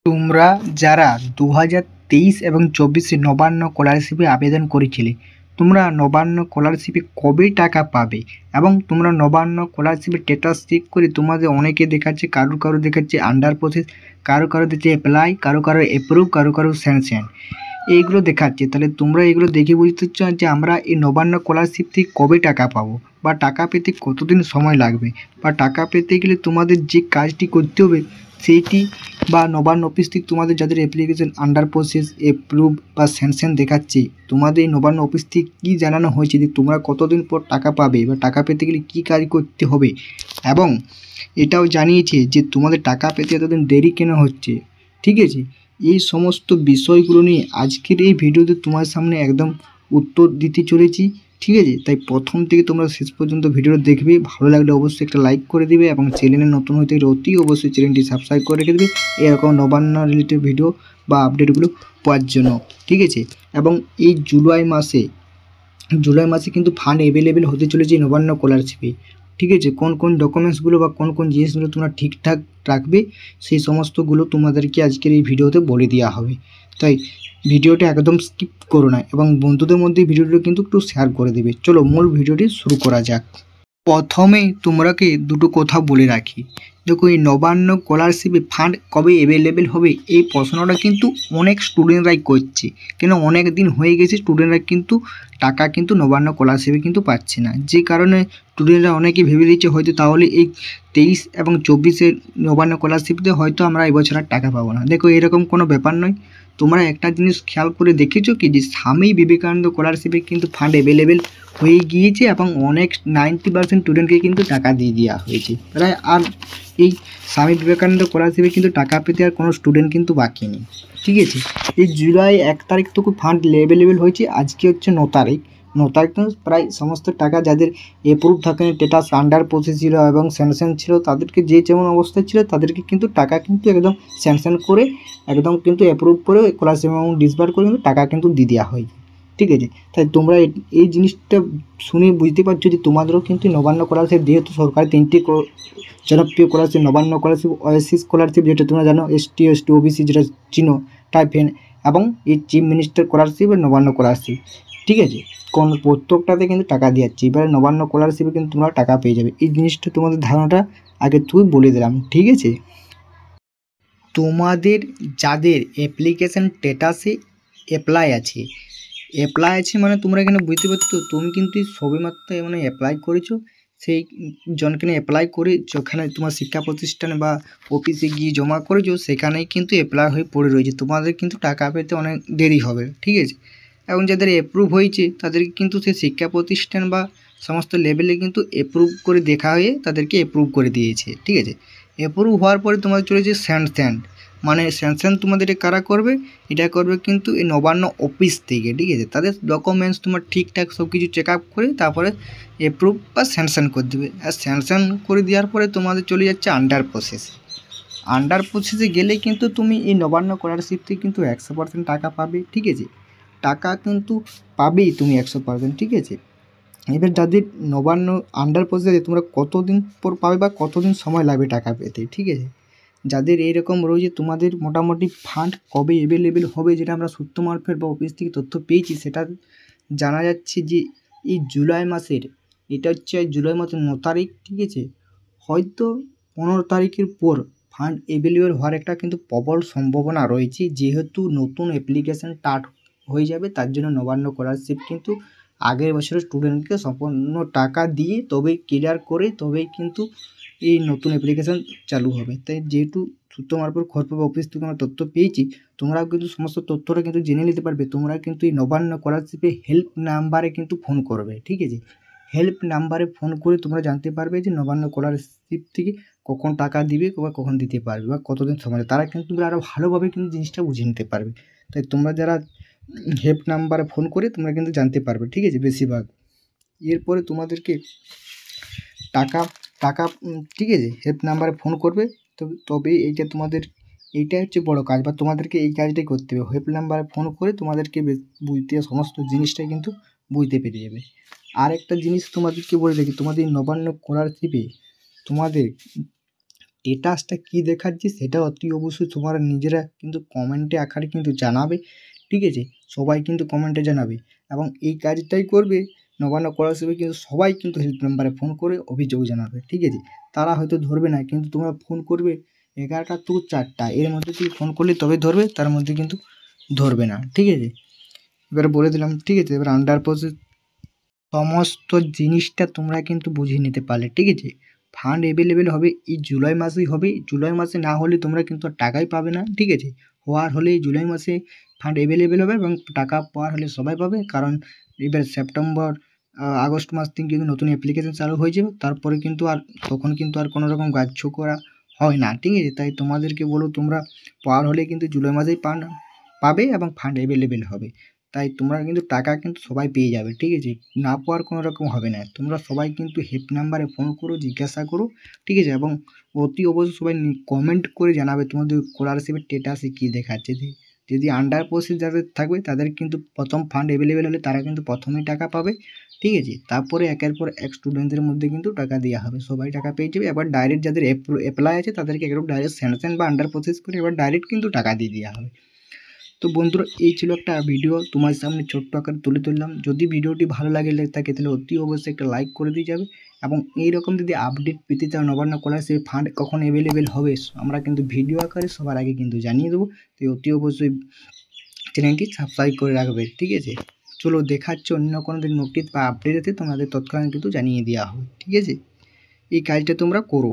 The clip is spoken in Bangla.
তোমরা যারা 2023 এবং 24-এ নবান্ন স্কলারশিপে আবেদন করেছিলে, তোমরা নবান্ন স্কলারশিপে কবে টাকা পাবে এবং তোমরা নবান্ন স্কলারশিপের স্ট্যাটাস চেক করে তোমাদের অনেকে দেখাচ্ছে, কারো দেখাচ্ছে আন্ডার প্রসেস, কারো দিচ্ছে অ্যাপ্লাই, কারো অ্যাপ্রুভ, কারো স্যাংশন, এইগুলো দেখাচ্ছে। তাহলে তোমরা এগুলো দেখে বুঝতে চাও যে আমরা এই নবান্ন স্কলারশিপ থেকে কবে টাকা পাবো বা টাকা পেতে কতদিন সময় লাগবে, বা টাকা পেতে গেলে তোমাদের যে কাজটি করতে হবে সেইটি, বা নবান্ন অফিস থেকে তোমাদের যাদের অ্যাপ্লিকেশন আন্ডার প্রসেস, অ্যাপ্রুভ বা স্যাংশন দেখাচ্ছে, তোমাদের এই নবান্ন অফিস থেকে কী জানানো হয়েছে যে তোমরা কতদিন পর টাকা পাবে বা টাকা পেতে গেলে কী কাজ করতে হবে, এবং এটাও জানিয়েছে যে তোমাদের টাকা পেতে এতদিন দেরি কেন হচ্ছে। ঠিক আছে, এই সমস্ত বিষয়গুলো নিয়ে আজকের এই ভিডিওতে তোমার সামনে একদম উত্তর দিতে চলেছি। ঠিক আছে, তাই প্রথম থেকে তোমরা শেষ পর্যন্ত ভিডিওটা দেখবে। ভালো লাগলে অবশ্যই একটা লাইক করে দিবে এবং চ্যানেলে নতুন হতে গেলে অতি অবশ্যই চ্যানেলটি সাবস্ক্রাইব করে রেখে দেবে এরকম নবান্ন রিলেটেড ভিডিও বা আপডেটগুলো পাওয়ার জন্য। ঠিক আছে, এবং এই জুলাই মাসে কিন্তু ফান্ড অ্যাভেলেবেল হতে চলেছে নবান্ন স্কলারশিপে। ঠিক আছে, কোন ডকুমেন্টসগুলো বা কোন জিনিসগুলো তোমরা ঠিকঠাক রাখবে সেই সমস্তগুলো তোমাদেরকে আজকের এই ভিডিওতে বলে দেওয়া হবে। তাই ভিডিওটা একদম স্কিপ করো না এবং বন্ধুদের মধ্যে ভিডিওটা কিন্তু একটু শেয়ার করে দেবে। চলো মূল ভিডিওটি শুরু করা যাক। প্রথমেই তোমরাকে দুটো কথা বলে রাখি। দেখো, এই নবান্ন স্কলারশিপে ফান্ড কবে অ্যাভেলেবেল হবে এই প্রশ্নটা কিন্তু অনেক স্টুডেন্টরাই করছে, কেন অনেক দিন হয়ে গেছে স্টুডেন্টরা কিন্তু টাকা কিন্তু নবান্ন স্কলারশিপে কিন্তু পাচ্ছে না, যে কারণে স্টুডেন্টরা অনেকে ভেবে দিচ্ছে হয়তো তাহলে এই 23 এবং 24-এর নবান্ন স্কলারশিপতে হয়তো আমরা এবছর আর টাকা পাবো না। দেখো, এরকম কোনো ব্যাপার নয়। তোমরা একটা জিনিস খেয়াল করে দেখেছো কি যে স্বামী বিবেকানন্দ স্কলারশিপে কিন্তু ফান্ড অ্যাভেলেবেল হয়ে গিয়েছে এবং অনেক 90% স্টুডেন্টকে কিন্তু টাকা দিয়ে দেওয়া হয়েছে। প্রায় আর এই স্বামী বিবেকানন্দ স্কলারশিপে কিন্তু টাকা পেতে আর কোনো স্টুডেন্ট কিন্তু বাকি নেই। ঠিক আছে, এই জুলাই 1 তারিখ থেকে ফান্ড অ্যাভেলেবেল হয়েছে, আজকে হচ্ছে 9 তারিখ। 9 তারিখ তো প্রায় সমস্ত টাকা যাদের অ্যাপ্রুভ থাকে, স্ট্যাটাস আন্ডার প্রসেস ছিল এবং স্যাংশন ছিল, তাদেরকে যে যেমন অবস্থায় ছিল তাদেরকে কিন্তু টাকা কিন্তু একদম স্যাংশন করে একদম কিন্তু অ্যাপ্রুভ করে স্কলারশিপ অ্যামাউন্ট ডিসবার্স করে কিন্তু টাকা কিন্তু দিয়ে দেওয়া হয়। ঠিক আছে, তাই তোমরা এই জিনিসটা শুনে বুঝতে পারছো যে তোমাদেরও কিন্তু নবান্ন স্কলারশিপ, যেহেতু সরকার 3টি জনপ্রিয় scholarship, Nabanna scholarship, OSC scholarship যেটা তোমরা জানো, এসটি ওবিসি যেটা চিনো, টাইফেন, এবং এই চিফ মিনিস্টার স্কলারশিপ আর নবান্ন স্কলারশিপ। ঠিক আছে, প্রত্যেকটাতে কিন্তু টাকা দিয়ে যাচ্ছে। এবারে নবান্ন স্কলারশিপে কিন্তু তোমরা টাকা পেয়ে যাবে। এই জিনিসটা তোমাদের ধারণাটা আগে তুই বলে দিলাম। ঠিক আছে, তোমাদের যাদের অ্যাপ্লিকেশন স্ট্যাটাসে অ্যাপ্লাই আছে মানে তোমরা এখানে বুঝতে পারছো, তুমি কিন্তু সবেমাত্র মানে অ্যাপ্লাই করেছো, সেই জনকে অ্যাপ্লাই করে যেখানে তোমার শিক্ষা প্রতিষ্ঠানে বা অফিসে গিয়ে জমা করেছো সেখানেই কিন্তু অ্যাপ্লাই হয়ে পড়ে রয়েছে, তোমাদের কিন্তু টাকা পেতে অনেক দেরি হবে। ঠিক আছে, এবং যাদের অ্যাপ্রুভ হয়েছে তাদেরকে কিন্তু সেই শিক্ষা প্রতিষ্ঠান বা সমস্ত লেভেলে কিন্তু অ্যাপ্রুভ করে দেখা হয়ে তাদেরকে অ্যাপ্রুভ করে দিয়েছে। ঠিক আছে, অ্যাপ্রুভ হওয়ার পরে তোমাদের চলেছে স্যাংশন, মানে স্যাংশন তোমাদের কারা করবে, এটা করবে কিন্তু এই নবান্ন অফিস থেকে। ঠিক আছে, তাদের ডকুমেন্টস তোমার ঠিকঠাক সব কিছু চেক আপ করে তারপরে অ্যাপ্রুভ বা স্যাংশন করে দেবে। আর স্যাংশন করে দেওয়ার পরে তোমাদের চলে যাচ্ছে আন্ডার প্রসেসে গেলে কিন্তু তুমি এই নবান্ন স্কলারশিপ থেকে কিন্তু 100% টাকা পাবে। ঠিক আছে, টাকা কিন্তু পাবেই তুমি 100%। ঠিক আছে, এবার যাদের নবান্ন আন্ডার প্রসেসে তোমরা কতদিন পর পাবে বা কতদিন সময় লাগবে টাকা পেতে। ঠিক আছে, যাদের এইরকম রয়েছে তোমাদের মোটামুটি ফান্ড কবে অ্যাভেলেবেল হবে, যেটা আমরা সূত্র মারফত বা অফিস থেকে তথ্য পেয়েছি, সেটা জানা যাচ্ছে যে এই জুলাই মাসের, এটা হচ্ছে জুলাই মাসের 9 তারিখ। ঠিক আছে, হয়তো 15 তারিখের পর ফান্ড অ্যাভেলেবেল হওয়ার একটা কিন্তু প্রবল সম্ভাবনা রয়েছে, যেহেতু নতুন অ্যাপ্লিকেশান স্টার্ট হয়ে যাবে। তার জন্য নবান্ন স্কলারশিপ কিন্তু আগের বছরের স্টুডেন্টকে সম্পূর্ণ টাকা দিয়ে তবেই ক্লিয়ার করে তবেই কিন্তু এই নতুন অ্যাপ্লিকেশান চালু হবে। তাই যেহেতু সূত্র মারফত খবর পাবো, অফিস থেকে আমরা তথ্য পেয়েছি, তোমরাও কিন্তু সমস্ত তথ্যটা কিন্তু জেনে নিতে পারবে। তোমরা কিন্তু এই নবান্ন স্কলারশিপে হেল্প নাম্বারে কিন্তু ফোন করবে। ঠিক আছে, হেল্প নাম্বারে ফোন করে তোমরা জানতে পারবে যে নবান্ন স্কলারশিপ থেকে কখন টাকা দিবে বা কখন দিতে পারবে বা কতদিন সময়, তারা কিন্তু আরও ভালোভাবে কিন্তু জিনিসটা বুঝে নিতে পারবে। তাই তোমরা যারা হেল্প নাম্বারে ফোন করে তোমরা কিন্তু জানতে পারবে। ঠিক আছে, বেশিরভাগ এরপরে তোমাদেরকে টাকা টাকা ঠিক আছে, হেল্প নাম্বারে ফোন করবে, তবে এইটা তোমাদের, এইটাই হচ্ছে বড় কাজ, বা তোমাদেরকে এই কাজটাই করতে হবে। হেল্প নাম্বারে ফোন করে তোমাদেরকে বুঝতে সমস্ত জিনিসটাই কিন্তু বুঝতে পেরে যাবে। আর একটা জিনিস তোমাদেরকে বলে রাখি, তোমাদের নবান্ন স্কলারশিপে তোমাদের স্ট্যাটাসটা কী দেখাচ্ছে সেটা অতি অবশ্যই তোমরা নিজেরা কিন্তু কমেন্টে আকারে কিন্তু জানাবে, ঠিক আছে? সবাই কিন্তু কমেন্টে জানাবে এবং এই কাজটাই করবে। নবান্ন স্কলারশিপে কিন্তু সবাই কিন্তু হেল্প নাম্বারে ফোন করে অভিযোগ জানাবে, ঠিক আছে? তারা হয়তো ধরবে না, কিন্তু তোমরা ফোন করবে 11টা to 4টা এর মধ্যে থেকে ফোন করলে তবে ধরবে, তার মধ্যে কিন্তু ধরবে না, ঠিক আছে? এবার বলে দিলাম, ঠিক আছে? এবার আন্ডার প্রসেস সমস্ত জিনিসটা তোমরা কিন্তু বুঝে নিতে পারলে, ঠিক আছে? ফান্ড অ্যাভেলেবেল হবে এই জুলাই মাসেই হবে। জুলাই মাসে না হলে তোমরা কিন্তু আর টাকাই পাবে না, ঠিক আছে? হওয়ার হলে জুলাই মাসে ফান্ড অ্যাভেলেবেল হবে এবং টাকা পাওয়ার হলে সবাই পাবে, কারণ এবার সেপ্টেম্বর আগস্ট মাস থেকে কিন্তু নতুন অ্যাপ্লিকেশন চালু হয়ে যাবে। তারপরে কিন্তু আর তখন কিন্তু আর কোনো রকম গ্রাহ্য করা হয় না, ঠিক আছে? তাই তোমাদেরকে বলো, তোমরা পাওয়ার হলে কিন্তু জুলাই মাসেই পাবে এবং ফান্ড অ্যাভেলেবেল হবে। তাই তোমরা কিন্তু টাকা কিন্তু সবাই পেয়ে যাবে, ঠিক আছে? না পাওয়ার কোনো রকম হবে না। তোমরা সবাই কিন্তু হেল্প নাম্বারে ফোন করো, জিজ্ঞাসা করো, ঠিক আছে? এবং অতি অবশ্যই সবাই কমেন্ট করে জানাবে তোমাদের স্কলারশিপের স্ট্যাটাসে কী দেখাচ্ছে। যদি আন্ডার প্রসেস যাদের থাকবে তাদের কিন্তু প্রথম ফান্ড অ্যাভেলেবেল হলে তারা কিন্তু প্রথমেই টাকা পাবে, ঠিক আছে? তারপরে একের পর এক স্টুডেন্টদের মধ্যে কিন্তু টাকা দেওয়া হবে, সবাই টাকা পেয়ে যাবে। এবার ডাইরেক্ট যাদের অ্যাপ্লাই আছে তাদেরকে একদম ডাইরেক্ট স্যাংশন বা আন্ডার প্রসেস করে এবার ডাইরেক্ট কিন্তু টাকা দিয়ে দেওয়া হবে। তো বন্ধুরা, এই ছিল একটা ভিডিও তোমার সামনে ছোট্ট আকারে তুলে ধরলাম। যদি ভিডিওটি ভালো লাগে থাকে তাহলে অতি অবশ্যই একটা লাইক করে দিয়ে যাবে এবং এইরকম যদি আপডেট পেতে চাও নবান্ন স্কলারশিপ ফান্ড কখন অ্যাভেলেবেল হবে আমরা কিন্তু ভিডিও আকারে সবার আগে কিন্তু জানিয়ে দেবো। তো অতি অবশ্যই চ্যানেলটি সাবস্ক্রাইব করে রাখবে, ঠিক আছে? চলো, দেখাচ্ছে অন্য কোনো দিন নোটিশ বা আপডেট তোমাদের তৎক্ষণাৎ কিন্তু জানিয়ে দেওয়া হবে, ঠিক আছে? এই কাজটা তোমরা করো।